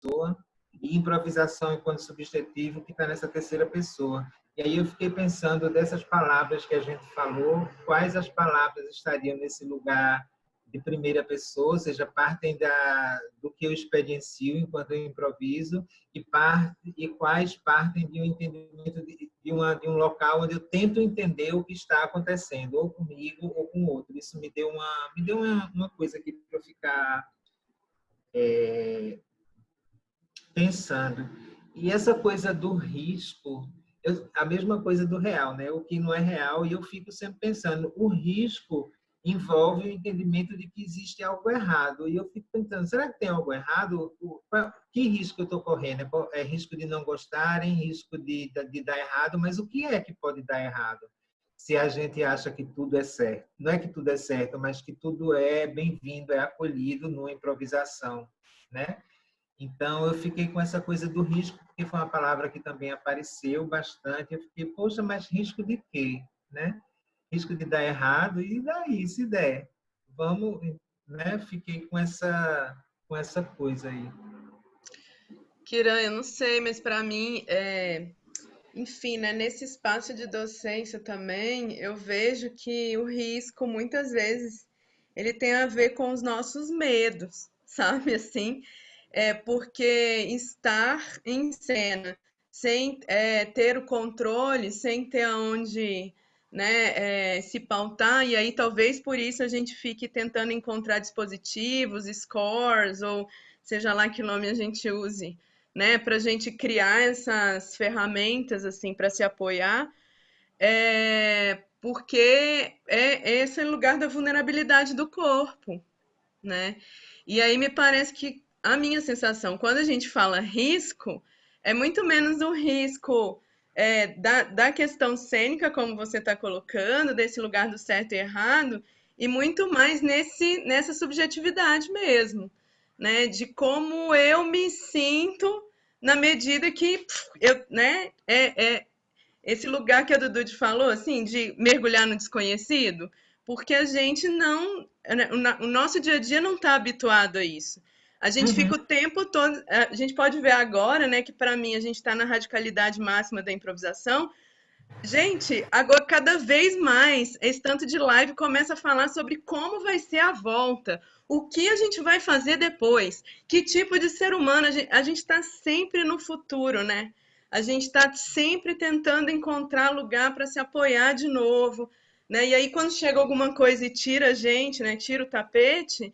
pessoa, e improvisação enquanto substantivo, que está nessa terceira pessoa. E aí eu fiquei pensando dessas palavras que a gente falou, quais as palavras estariam nesse lugar de primeira pessoa, ou seja, partem do que eu experiencio enquanto eu improviso, e quais partem de um entendimento de um local onde eu tento entender o que está acontecendo, ou comigo ou com o outro. Isso me deu uma coisa aqui para eu ficar pensando. E essa coisa do risco, a mesma coisa do real, né? O que não é real, e eu fico sempre pensando, o risco envolve o entendimento de que existe algo errado. E eu fico pensando, será que tem algo errado? Que risco eu estou correndo? É risco de não gostarem, risco de dar errado, mas o que é que pode dar errado? Se a gente acha que tudo é certo. Não é que tudo é certo, mas que tudo é bem-vindo, é acolhido numa improvisação, né? Então, eu fiquei com essa coisa do risco, porque foi uma palavra que também apareceu bastante. Eu fiquei, poxa, mas risco de quê? Né? Risco de dar errado, e daí, se der? Vamos, né? Fiquei com essa coisa aí. Kiran, eu não sei, mas para mim, enfim, né, nesse espaço de docência também, eu vejo que o risco, muitas vezes, ele tem a ver com os nossos medos, sabe, assim? Porque estar em cena sem ter o controle, sem ter aonde, né, se pautar, e aí talvez por isso a gente fique tentando encontrar dispositivos, scores, ou seja lá que nome a gente use, né, para a gente criar essas ferramentas assim para se apoiar, porque é esse lugar da vulnerabilidade do corpo, né? E aí me parece que a minha sensação, quando a gente fala risco, é muito menos o risco da questão cênica, como você está colocando, desse lugar do certo e errado, e muito mais nessa subjetividade mesmo, né? De como eu me sinto na medida que eu, né? Esse lugar que a Dudu falou, assim, de mergulhar no desconhecido, porque a gente não, o nosso dia a dia não está habituado a isso. A gente fica Uhum. o tempo todo, a gente pode ver agora, né, que para mim a gente está na radicalidade máxima da improvisação. Gente, agora cada vez mais esse tanto de live começa a falar sobre como vai ser a volta, o que a gente vai fazer depois, que tipo de ser humano a gente está sempre no futuro, né? A gente está sempre tentando encontrar lugar para se apoiar de novo, né? E aí quando chega alguma coisa e tira a gente, né? Tira o tapete,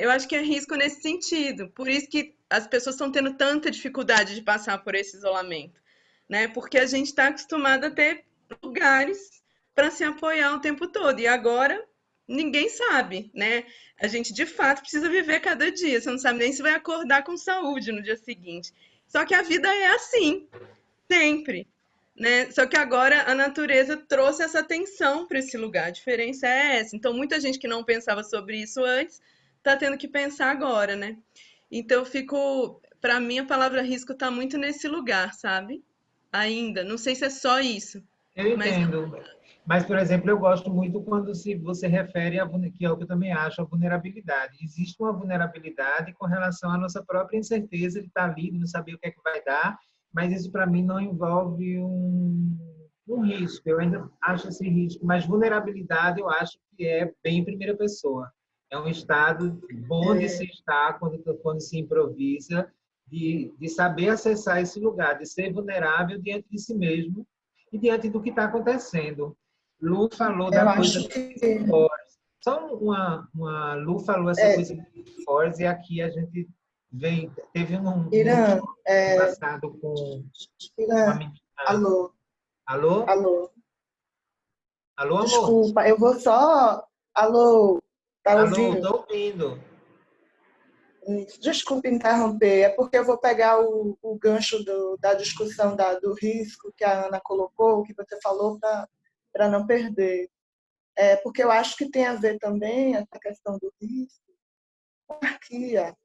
eu acho que é risco nesse sentido. Por isso que as pessoas estão tendo tanta dificuldade de passar por esse isolamento, né? Porque a gente está acostumado a ter lugares para se apoiar o tempo todo. E agora ninguém sabe, né? A gente de fato precisa viver cada dia. Você não sabe nem se vai acordar com saúde no dia seguinte. Só que a vida é assim, sempre. Né? Só que agora a natureza trouxe essa atenção para esse lugar. A diferença é essa. Então, muita gente que não pensava sobre isso antes está tendo que pensar agora, né? Então, eu fico. Para mim, a palavra risco está muito nesse lugar, sabe? Ainda. Não sei se é só isso, Eu mas entendo. Mas, por exemplo, eu gosto muito quando você refere que é o que eu também acho, a vulnerabilidade. Existe uma vulnerabilidade com relação à nossa própria incerteza de estar ali, de não saber o que é que vai dar, mas isso para mim não envolve um risco. Eu ainda acho esse risco, mas vulnerabilidade eu acho que é bem em primeira pessoa. É um estado bom de se estar quando se improvisa, de saber acessar esse lugar, de ser vulnerável diante de si mesmo e diante do que está acontecendo. Lu falou Eu da coisa acho do que Force. Só Lu falou essa é, coisa do Force, e aqui a gente teve um Irã, choque passado com a Irã, menina. alô, Alô? alô, Alô, amor? desculpa, eu vou só, alô, tá Alô, ouvindo? estou ouvindo. Desculpa interromper, é porque eu vou pegar o gancho da discussão do risco que a Ana colocou, que você falou, para não perder. É porque eu acho que tem a ver também essa questão do risco com anarquia.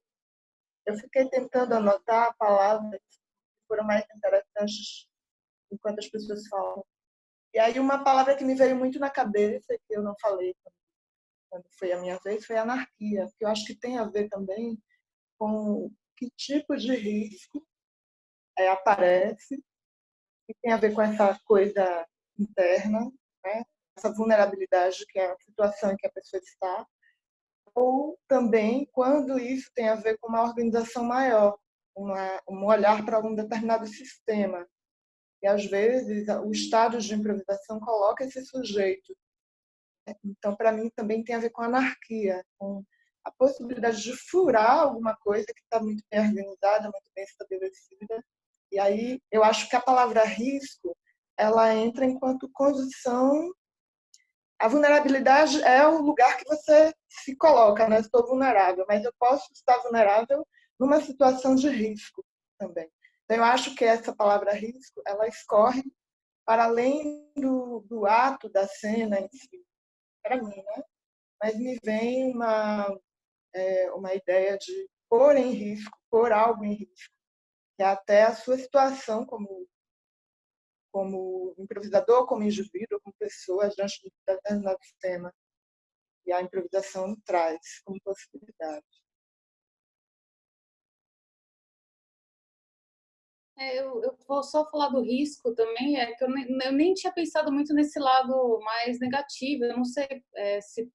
Eu fiquei tentando anotar palavras que foram mais interessantes enquanto as pessoas falam. E aí uma palavra que me veio muito na cabeça, que eu não falei quando foi a minha vez, foi anarquia, que eu acho que tem a ver também com que tipo de risco aparece, que tem a ver com essa coisa interna, né? Essa vulnerabilidade que é a situação em que a pessoa está, ou também quando isso tem a ver com uma organização maior, um olhar para um determinado sistema. E, às vezes, o estado de improvisação coloca esse sujeito. Então, para mim, também tem a ver com anarquia, com a possibilidade de furar alguma coisa que está muito bem organizada, muito bem estabelecida. E aí, eu acho que a palavra risco, ela entra enquanto condição. A vulnerabilidade é o lugar que você se coloca, né? Estou vulnerável, mas eu posso estar vulnerável numa situação de risco também. Então, eu acho que essa palavra risco, ela escorre para além do ato da cena em si, para mim, né? Mas me vem uma ideia de pôr em risco, pôr algo em risco, que é até a sua situação como improvisador, como indivíduo, como pessoa, diante de determinado tema. E a improvisação traz como possibilidade. Eu vou só falar do risco também, é que eu nem tinha pensado muito nesse lado mais negativo. Eu não sei se,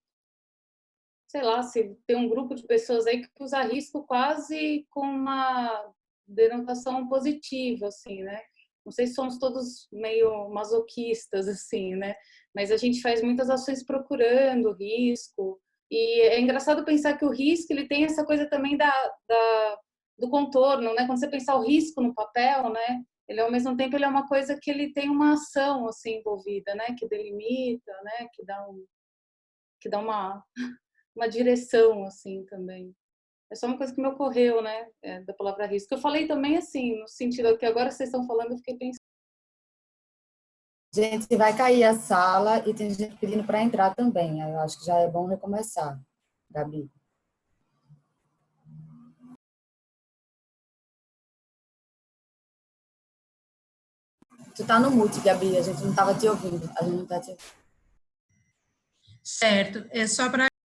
sei lá, se tem um grupo de pessoas aí que usa risco quase com uma denotação positiva, assim, né? Não sei se somos todos meio masoquistas, assim, né? Mas a gente faz muitas ações procurando risco. E é engraçado pensar que o risco, ele tem essa coisa também do contorno, né? Quando você pensar o risco no papel, né? Ele, ao mesmo tempo, ele é uma coisa que ele tem uma ação, assim, envolvida, né? Que delimita, né? Que dá uma direção, assim, também. É só uma coisa que me ocorreu, né? Da palavra risco. Eu falei também, assim, no sentido que agora vocês estão falando, eu fiquei pensando. Gente, vai cair a sala e tem gente pedindo para entrar também. Eu acho que já é bom recomeçar, Gabi. Tu tá no mute, Gabi, a gente não estava te ouvindo. A gente não tá te ouvindo. Certo, é só para